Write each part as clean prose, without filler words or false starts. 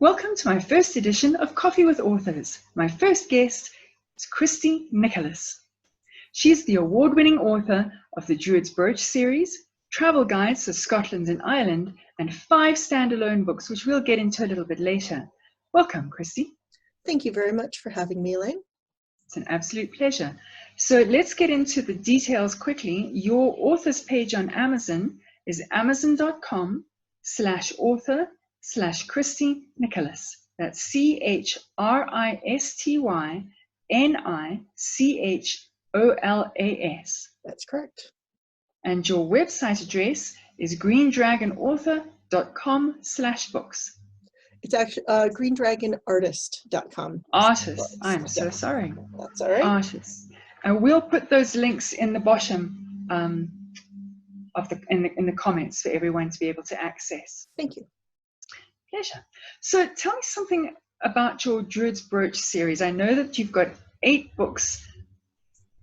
Welcome to my first edition of Coffee with Authors. My first guest is Christy Nicholas. She's the award-winning author of the Druids Birch series, travel guides to Scotland and Ireland, and 5 standalone books, which we'll get into a little bit later. Welcome, Christy. Thank you very much for having me, Elaine. It's an absolute pleasure. So let's get into the details quickly. Your author's page on Amazon is amazon.com/author/Christy Nicholas. That's CHRISTYNICHOLAS. That's correct. And your website address is greendragonauthor.com/books. It's actually greendragonartist.com. Artist. I'm so sorry. That's all right. Artist. And we'll put those links in the bottom of in the comments for everyone to be able to access. Thank you. Pleasure. So tell me something about your Druids Birch series. I know that you've got 8 books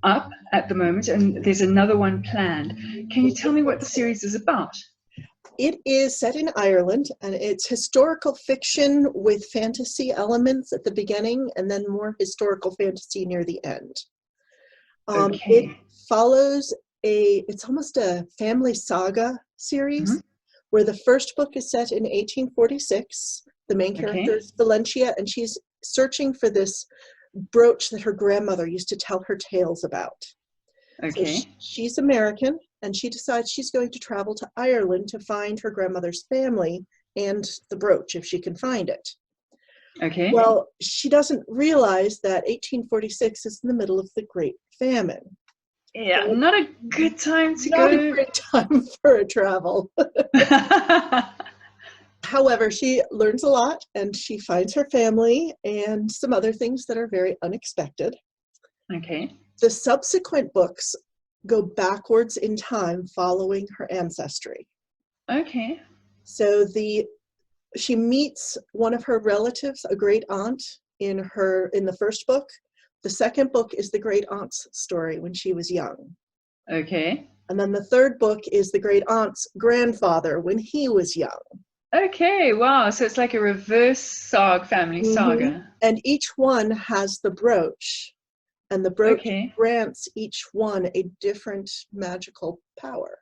up at the moment, and there's another one planned. Can you tell me what the series is about? It is set in Ireland, and it's historical fiction with fantasy elements at the beginning, and then more historical fantasy near the end. Okay. It follows it's almost a family saga series, where the first book is set in 1846. The main character is Valentia, and she's searching for this brooch that her grandmother used to tell her tales about. Okay. So she's American, and she decides she's going to travel to Ireland to find her grandmother's family and the brooch, if she can find it. Okay. Well, she doesn't realize that 1846 is in the middle of the Great Famine. Yeah, not a good time to go. Not a great time for a travel. However, she learns a lot, and she finds her family and some other things that are very unexpected. Okay. The subsequent books go backwards in time following her ancestry. Okay. So she meets one of her relatives, a great aunt, in the first book. The second book is the great aunt's story when she was young. Okay. And then the third book is the great aunt's grandfather when he was young. Okay, wow. So it's like a reverse family saga. And each one has the brooch. And the brooch grants each one a different magical power.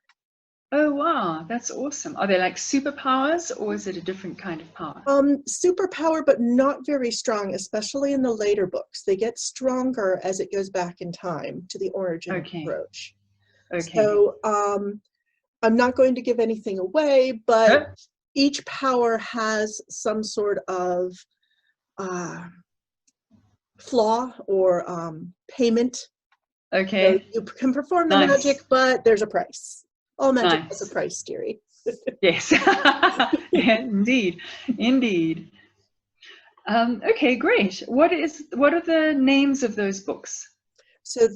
Oh, wow. That's awesome. Are they like superpowers, or is it a different kind of power? Superpower, but not very strong, especially in the later books. They get stronger as it goes back in time to the origin of the brooch. Okay. So I'm not going to give anything away, but each power has some sort of flaw or payment. Okay. So you can perform the magic, but there's a price. All magic has a price, dearie. Yes. Yeah, indeed. Okay, great. What are the names of those books? So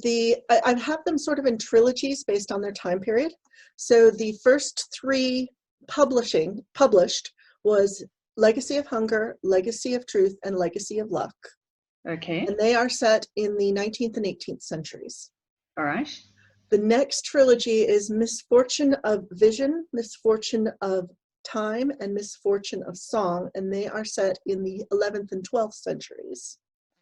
I have them sort of in trilogies based on their time period. So the first 3 published was Legacy of Hunger, Legacy of Truth, and Legacy of Luck. Okay. And they are set in the 19th and 18th centuries. All right. The next trilogy is Misfortune of Vision, Misfortune of Time, and Misfortune of Song, and they are set in the 11th and 12th centuries.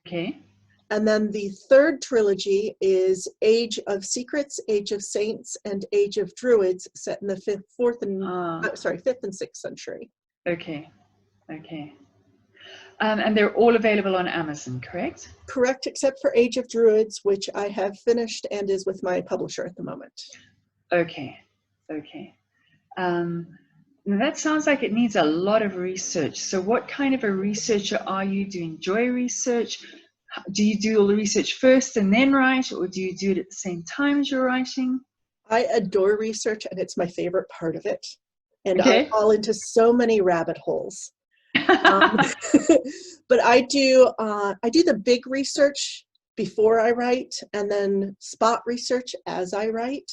Okay. And then the third trilogy is Age of Secrets, Age of Saints, and Age of Druids, set in the 5th and 6th century. Okay. And they're all available on Amazon, correct? Correct, except for Age of Druids, which I have finished and is with my publisher at the moment. Okay. Now that sounds like it needs a lot of research. So what kind of a researcher are you? Do you enjoy research? Do you do all the research first and then write, or do you do it at the same time as you're writing? I adore research, and it's my favorite part of it. And I fall into so many rabbit holes. But I do the big research before I write, and then spot research as I write.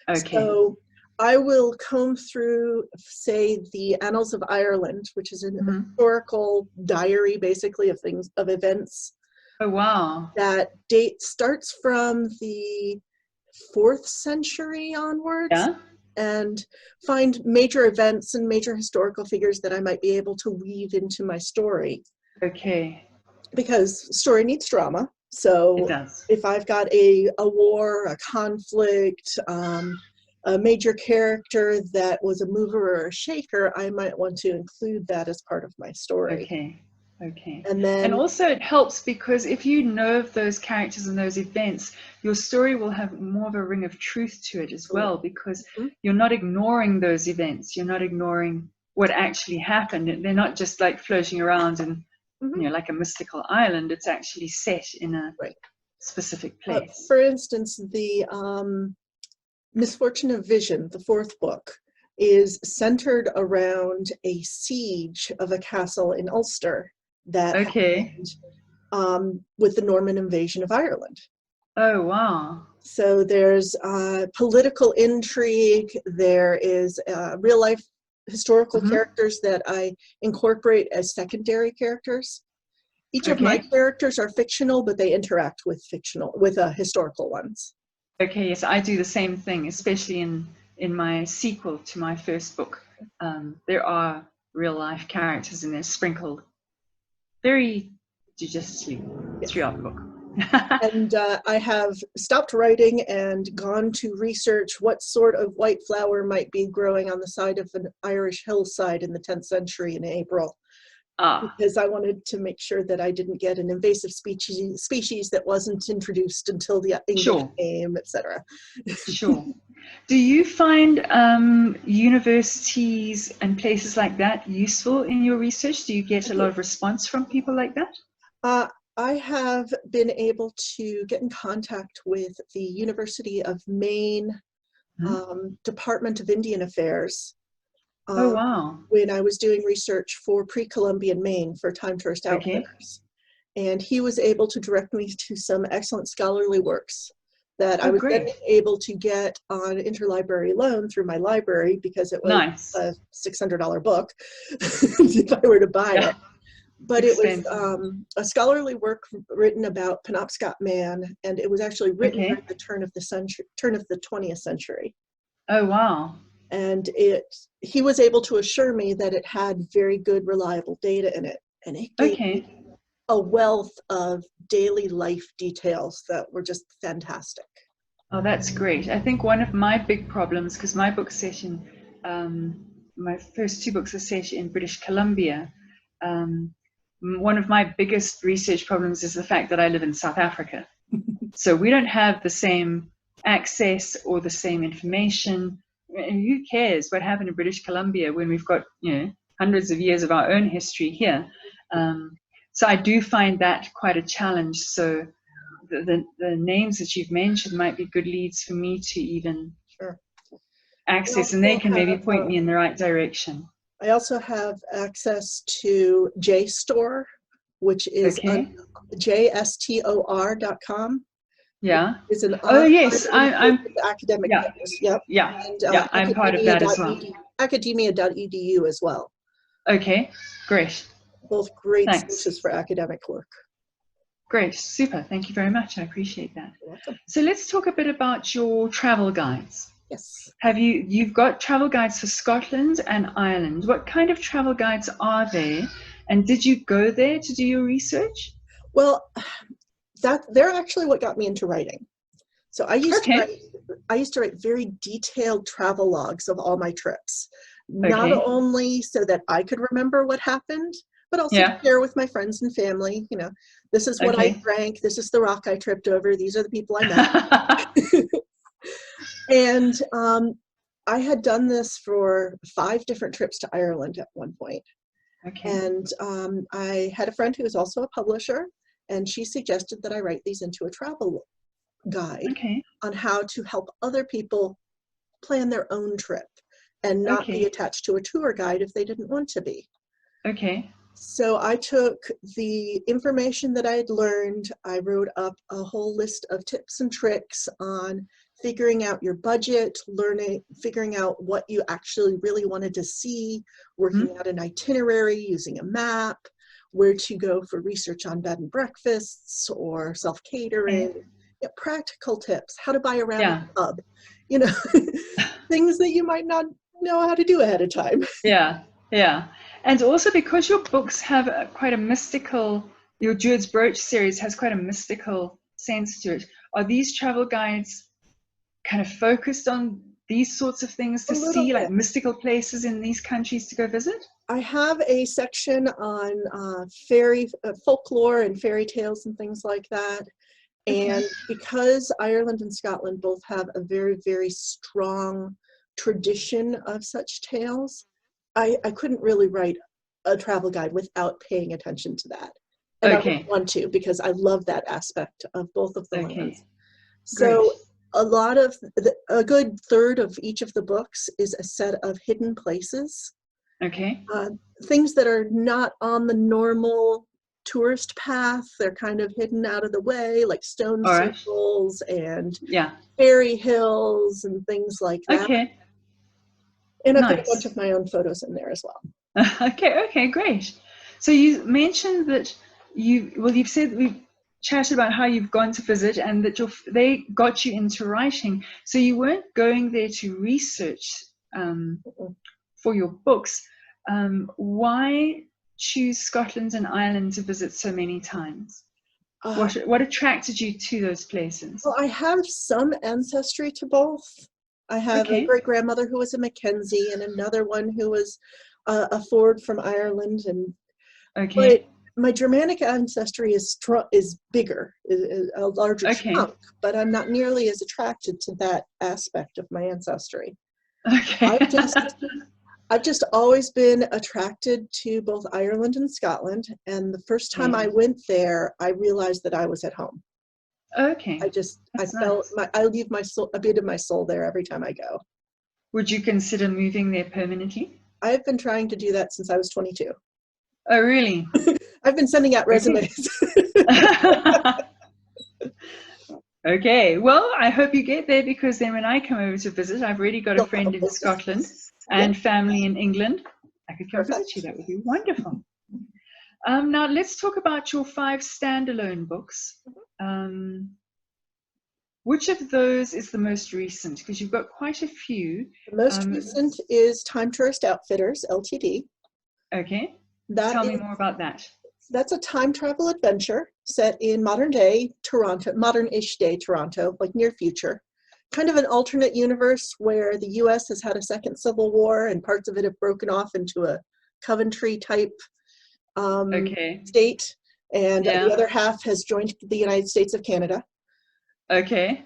Okay. So I will comb through, say, the Annals of Ireland, which is an historical diary, basically, of events. Oh, wow. That date starts from the 4th century onwards. Yeah. and find major events and major historical figures that I might be able to weave into my story. Okay. Because story needs drama. So it does. If I've got a war, a conflict, a major character that was a mover or a shaker, I might want to include that as part of my story. Okay. Okay. And also it helps because if you know of those characters and those events, your story will have more of a ring of truth to it as well, because you're not ignoring those events. You're not ignoring what actually happened. They're not just like floating around and like a mystical island. It's actually set in a specific place. For instance, the Misfortune of Vision, the 4th book, is centered around a siege of a castle in Ulster that happened with the Norman invasion of Ireland. Oh, wow. So there's political intrigue, there is real life historical characters that I incorporate as secondary characters. Each of my characters are fictional, but they interact with historical ones. Okay, yes, I do the same thing, especially in my sequel to my first book. There are real life characters in there sprinkled very judiciously throughout the book. And I have stopped writing and gone to research what sort of white flower might be growing on the side of an Irish hillside in the 10th century in April. Because I wanted to make sure that I didn't get an invasive species that wasn't introduced until the English came, etc. Sure. Do you find universities and places like that useful in your research? Do you get a lot of response from people like that? I have been able to get in contact with the University of Maine Department of Indian Affairs. Oh, wow. When I was doing research for pre-Columbian Maine for Time Tourist Outfitters. And he was able to direct me to some excellent scholarly works that I was then able to get on interlibrary loan through my library, because it was a $600 book if I were to buy it. But it was a scholarly work written about Penobscot man, and it was actually written at the turn of the 20th century. Oh, wow. And he was able to assure me that it had very good, reliable data in it. And it gave me a wealth of daily life details that were just fantastic. Oh, that's great. I think one of my big problems, because my book session, my first 2 books are set in British Columbia. One of my biggest research problems is the fact that I live in South Africa. So we don't have the same access or the same information. And who cares what happened in British Columbia when we've got, hundreds of years of our own history here? So I do find that quite a challenge. So the names that you've mentioned might be good leads for me to even access, and they can maybe point me in the right direction. I also have access to JSTOR, which is JSTOR.com. Yeah. Is an yes, I'm academic. Yep. Yeah. And, I'm part of that as well. Academia.edu as well. Okay. Great. Both great sources for academic work. Great. Super. Thank you very much. I appreciate that. You're welcome. So let's talk a bit about your travel guides. Yes. You've got travel guides for Scotland and Ireland. What kind of travel guides are there? And did you go there to do your research? Well, they're actually what got me into writing. So I used to write very detailed travel logs of all my trips, not only so that I could remember what happened, but also to share with my friends and family. This is what I drank. This is the rock I tripped over. These are the people I met. And I had done this for 5 different trips to Ireland at one point. And I had a friend who was also a publisher, and she suggested that I write these into a travel guide on how to help other people plan their own trip and not be attached to a tour guide if they didn't want to be. So I took the information that I had learned, I wrote up a whole list of tips and tricks on figuring out your budget, figuring out what you actually really wanted to see, working out an itinerary, using a map, where to go for research on bed and breakfasts or self-catering, practical tips, how to buy around a pub, things that you might not know how to do ahead of time. Yeah, yeah. And also because your books have quite a mystical, your Druids Birch series has quite a mystical sense to it. Are these travel guides kind of focused on these sorts of things to see, like mystical places in these countries to go visit? I have a section on fairy folklore and fairy tales and things like that. And because Ireland and Scotland both have a very, very strong tradition of such tales, I couldn't really write a travel guide without paying attention to that. And I would want to, because I love that aspect of both of the lands. So a good third of each of the books is a set of hidden places. Things that are not on the normal tourist path. They're kind of hidden out of the way, like stone circles and fairy hills and things like that. And I've got a bunch of my own photos in there as well. Okay, great. So you mentioned that you've said, we've chatted about how you've gone to visit and that they got you into writing. So you weren't going there to research for your books. Why choose Scotland and Ireland to visit so many times? What attracted you to those places? Well, I have some ancestry to both. I have a great-grandmother who was a Mackenzie and another one who was a Ford from Ireland. And but my Germanic ancestry is bigger, is a larger chunk, but I'm not nearly as attracted to that aspect of my ancestry. I've just always been attracted to both Ireland and Scotland. And the first time I went there, I realized that I was at home. I leave a bit of my soul there every time I go. Would you consider moving there permanently? I've been trying to do that since I was 22. Oh, really? I've been sending out resumes. Okay, well, I hope you get there, because then when I come over to visit, I've already got a friend in Scotland and family in England. I could come visit you. That would be wonderful. Now, let's talk about your 5 standalone books. Which of those is the most recent? Because you've got quite a few. The most recent is Time Tourist Outfitters, Ltd. Okay. Tell me more about that. That's a time travel adventure set in modern-day Toronto, modern-ish day Toronto, like near future. Kind of an alternate universe where the U.S. has had a second civil war and parts of it have broken off into a Coventry-type state, and the other half has joined the United States of Canada. Okay.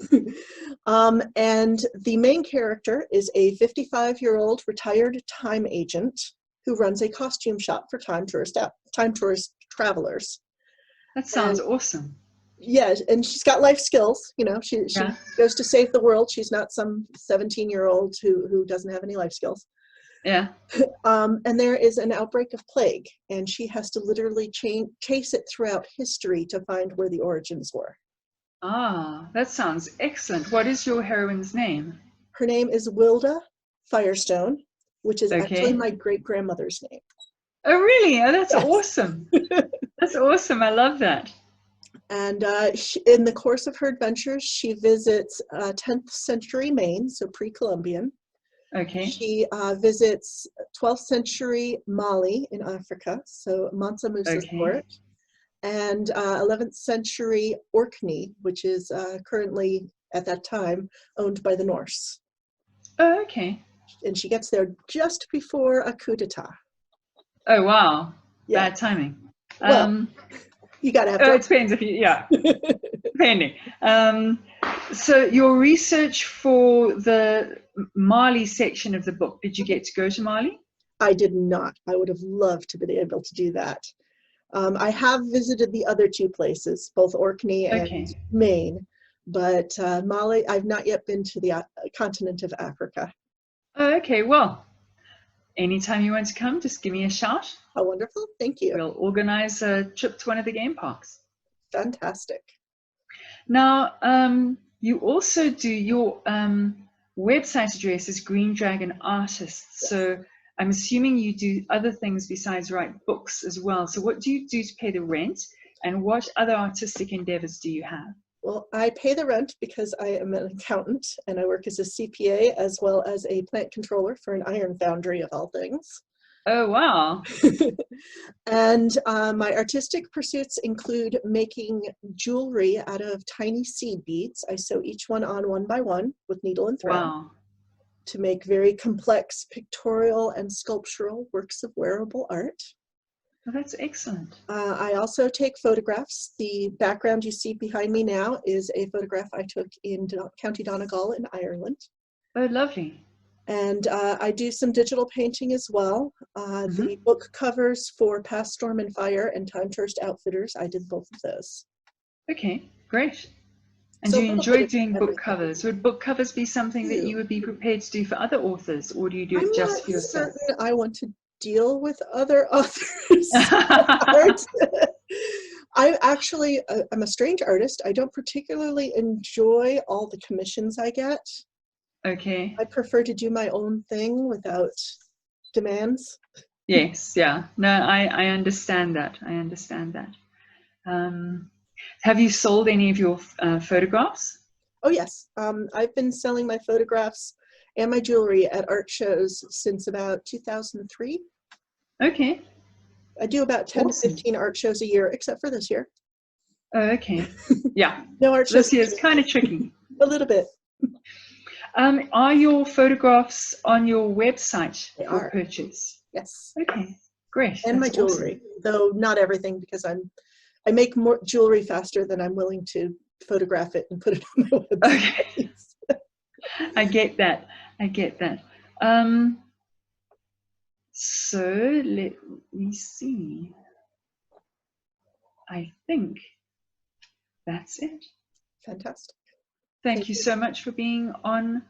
And the main character is a 55-year-old retired time agent who runs a costume shop for time tourist travelers. That sounds awesome. Yeah, and she's got life skills. You know, she goes to save the world. She's not some 17-year-old who doesn't have any life skills. Yeah. And there is an outbreak of plague, and she has to literally chase it throughout history to find where the origins were. Ah, that sounds excellent. What is your heroine's name? Her name is Wilda Firestone, which is actually my great-grandmother's name. Oh, really? Oh, that's awesome. That's awesome. I love that. And in the course of her adventures, she visits 10th century Maine, so pre-Columbian. Okay. She visits 12th century Mali in Africa, so Mansa Musa's court. And 11th century Orkney, which is currently, at that time, owned by the Norse. Oh, okay. And she gets there just before a coup d'etat. Oh, wow. Yeah. Bad timing. Well, you got to have it depends if you, depending. So your research for the Mali section of the book, did you get to go to Mali? I did not. I would have loved to be able to do that. I have visited the other 2 places, both Orkney and Maine, but Mali, I've not yet been to the continent of Africa. Oh, okay. Well, anytime you want to come, just give me a shout. Oh, wonderful. Thank you. We'll organize a trip to one of the game parks. Fantastic. Now, you also do your website address is Green Dragon Artists. So I'm assuming you do other things besides write books as well. So what do you do to pay the rent? And what other artistic endeavors do you have? Well, I pay the rent because I am an accountant and I work as a CPA as well as a plant controller for an iron foundry of all things. Oh, wow. And my artistic pursuits include making jewelry out of tiny seed beads. I sew each one on one by one with needle and thread to make very complex pictorial and sculptural works of wearable art. Oh, that's excellent. I also take photographs. The background you see behind me now is a photograph I took in County Donegal in Ireland. Oh, lovely. And I do some digital painting as well. The book covers for Past Storm and Fire and Time Tourist Outfitters, I did both of those. Okay, great. And So do you enjoy doing book covers? Would book covers be something that you would be prepared to do for other authors, or do you do it just for yourself? I'm not certain I want to deal with other authors' art. I'm a strange artist. I don't particularly enjoy all the commissions I get. Okay. I prefer to do my own thing without demands. Yes, yeah. No, I understand that. I understand that. Have you sold any of your photographs? Oh, yes. I've been selling my photographs and my jewelry at art shows since about 2003. Okay. I do about 10 to 15 art shows a year, except for this year. Oh, okay. Yeah. No art shows. This year's kind of tricky. A little bit. Are your photographs on your website for purchase? Yes. Okay, great. And my jewelry, though not everything, because I make more jewelry faster than I'm willing to photograph it and put it on my website. Okay. I get that. I get that. So let me see. I think that's it. Fantastic. Thank you so much for being on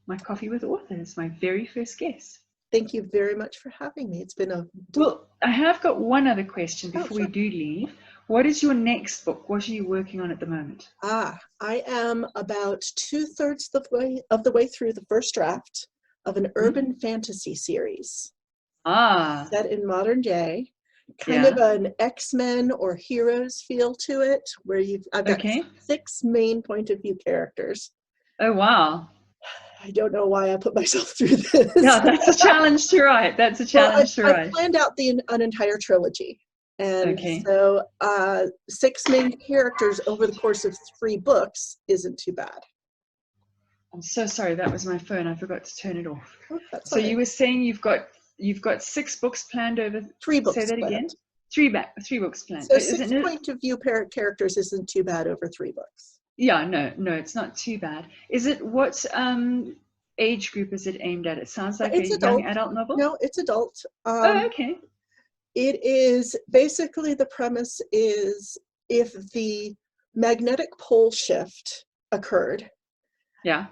my Coffee with Authors, my very first guest. Thank you very much for having me. It's been a... Well, I have got one other question before we do leave. What is your next book? What are you working on at the moment? I am about 2/3 of the way through the first draft of an urban fantasy series. Set in modern day. Kind of an X-Men or Heroes feel to it, where I've got 6 main point of view characters. Oh, wow. I don't know why I put myself through this. Yeah, that's a challenge to write. That's a challenge to write. I planned out an entire trilogy. And so 6 main characters over the course of 3 books isn't too bad. I'm so sorry. That was my phone. I forgot to turn it off. Oh, so you were saying you've got 6 books planned over 3 books. Say that planned. Again. 3 books planned. So 6 point of view characters isn't too bad over 3 books. Yeah, no, it's not too bad. Is it what age group is it aimed at? It sounds like a young adult novel. No, it's adult. Oh, okay. It is basically, the premise is if the magnetic pole shift occurred. Yeah.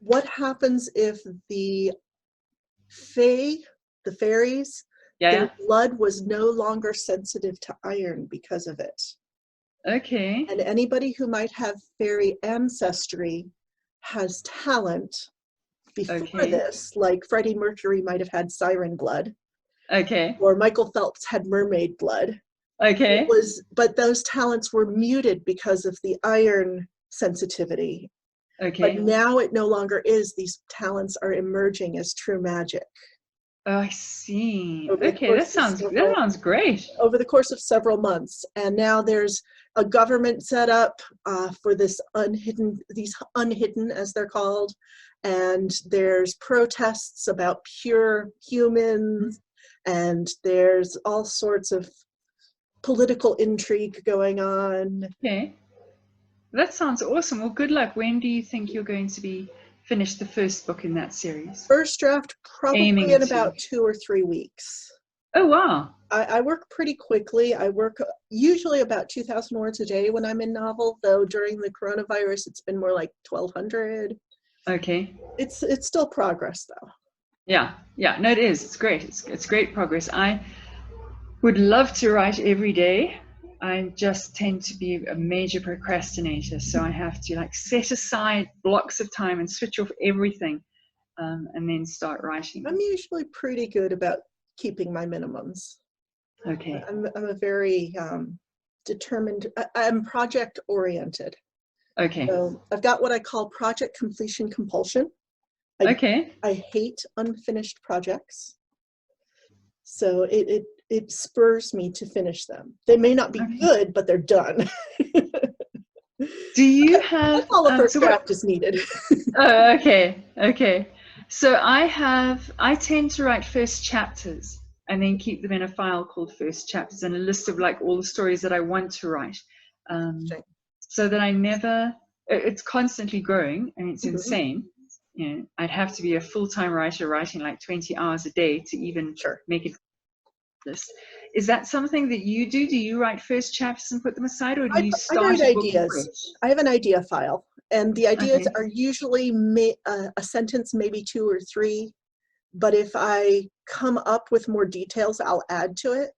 What happens if the fairies, their blood was no longer sensitive to iron because of it? Okay. And anybody who might have fairy ancestry has talent before this, like Freddie Mercury might have had siren blood. Okay. Or Michael Phelps had mermaid blood. Okay. But those talents were muted because of the iron sensitivity. Okay. But now it no longer is. These talents are emerging as true magic. Oh, I see. Okay, that sounds great. Over the course of several months, and now there's a government set up for these unhidden, as they're called, and there's protests about pure humans, and there's all sorts of political intrigue going on. Okay, that sounds awesome. Well, good luck. When do you think you're going to be finished the first book in that series? First draft, probably in about 2 or 3 weeks. Oh, wow. I work pretty quickly. I work usually about 2,000 words a day when I'm in novel, though during the coronavirus, it's been more like 1,200. Okay. It's still progress, though. Yeah. No, it is. It's great. It's great progress. I would love to write every day. I just tend to be a major procrastinator, so I have to set aside blocks of time and switch off everything, and then start writing. I'm usually pretty good about keeping my minimums. Okay. I'm a very determined. I'm project oriented. Okay. So I've got what I call project completion compulsion. I hate unfinished projects. So it spurs me to finish them. They may not be good, but they're done. Do you have all the first draft is needed? Oh, okay. So I tend to write first chapters and then keep them in a file called first chapters and a list of like all the stories that I want to write, so that I never. It's constantly growing and it's insane. You know, I'd have to be a full-time writer writing like 20 hours a day to even make it. This is that something that you do? Do you write first chapters and put them aside, or do you start I write ideas. I have an idea file, and the ideas are usually a sentence, maybe 2 or 3. But if I come up with more details, I'll add to it.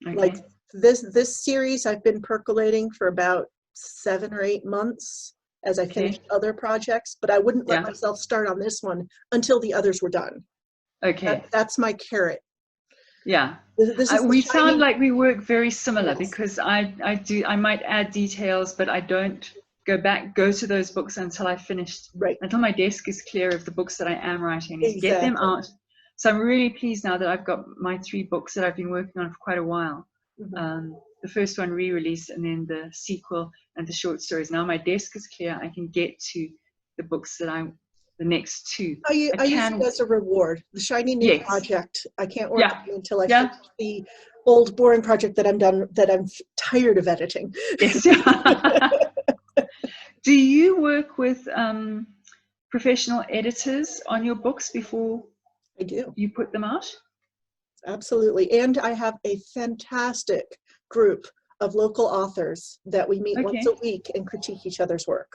Like this series, I've been percolating for about 7 or 8 months as I finished other projects, but I wouldn't let myself start on this one until the others were done. That's my carrot. Yeah. We sound like we work very similar, because I might add details, but I don't go to those books until I finished, until my desk is clear of the books that I am writing, and get them out. So I'm really pleased now that I've got my 3 books that I've been working on for quite a while. The first one re-release, and then the sequel and the short stories. Now my desk is clear. I can get to the books that the next 2. I use it as a reward. The shiny new project. I can't work on it until I finish the old boring project that I'm done, that I'm tired of editing. Yes. Do you work with professional editors on your books before you put them out? Absolutely. And I have a fantastic group of local authors that we meet once a week and critique each other's work.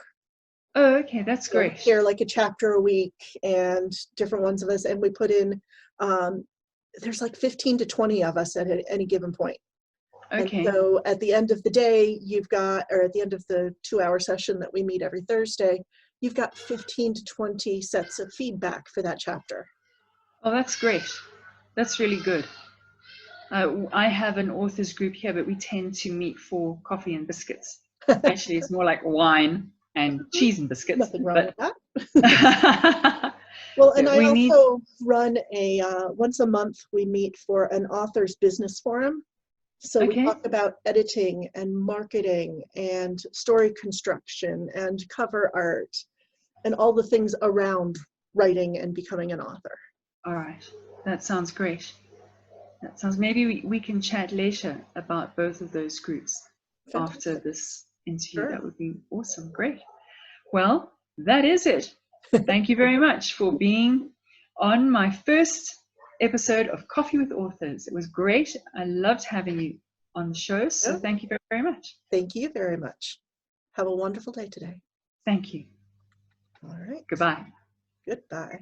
Oh, okay, that's great. We share like a chapter a week, and different ones of us, and we put in, there's like 15 to 20 of us at any given point. And so at the end of the day, or at the end of the 2-hour session that we meet every Thursday, you've got 15 to 20 sets of feedback for that chapter. Oh, that's great. That's really good. I have an authors group here, but we tend to meet for coffee and biscuits. Actually, it's more like wine and cheese and biscuits. Nothing wrong with that. Well, and I also run a, once a month, we meet for an author's business forum. So we talk about editing and marketing and story construction and cover art and all the things around writing and becoming an author. All right. That sounds great. Maybe we can chat later about both of those groups after this interview. That would be awesome. Great. Well, that is it. Thank you very much for being on my first episode of Coffee with Authors. It was great. I loved having you on the show. So thank you very, very much. Thank you very much. Have a wonderful day today. Thank you. All right. Goodbye. Goodbye.